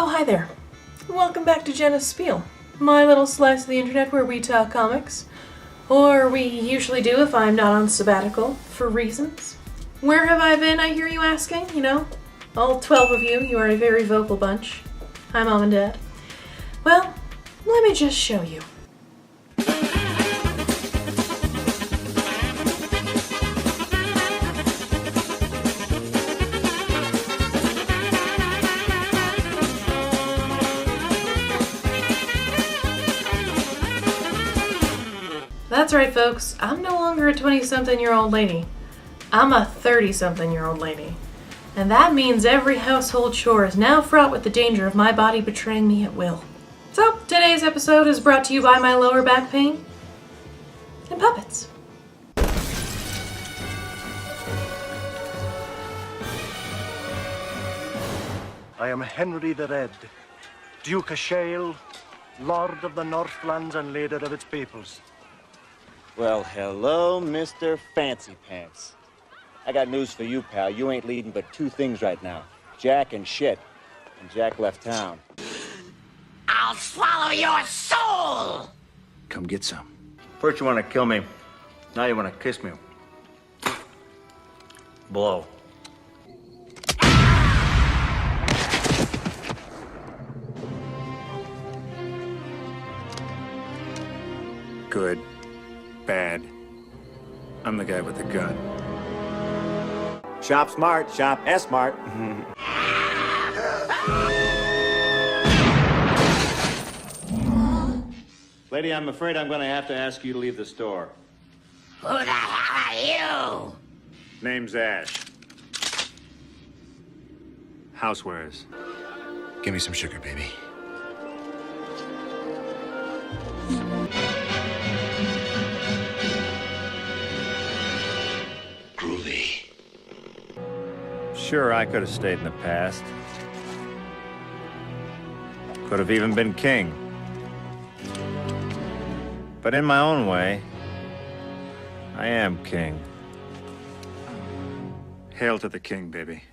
Oh, hi there. Welcome back to Jenna's Spiel, my little slice of the internet where we talk comics. Or we usually do if I'm not on sabbatical, for reasons. Where have I been, I hear you asking? You know, all 12 of you are a very vocal bunch. Hi, Mom and Dad. Well, let me just show you. That's right, folks. I'm no longer a 20-something-year-old lady. I'm a 30-something-year-old lady. And that means every household chore is now fraught with the danger of my body betraying me at will. So, today's episode is brought to you by my lower back pain and puppets. I am Henry the Red, Duke of Shale, Lord of the Northlands and leader of its peoples. Well, hello, Mr. Fancy Pants. I got news for you, pal. You ain't leading but two things right now. Jack and shit. And Jack left town. I'll swallow your soul! Come get some. First you want to kill me, now you want to kiss me. Blow. Good. Bad. I'm the guy with the gun. Shop smart, shop S-smart. Lady, I'm afraid I'm going to have to ask you to leave the store. Who the hell are you? Name's Ash. Housewares. Give me some sugar, baby. Groovy. Sure, I could have stayed in the past. Could have even been king. But in my own way, I am king. Hail to the king, baby.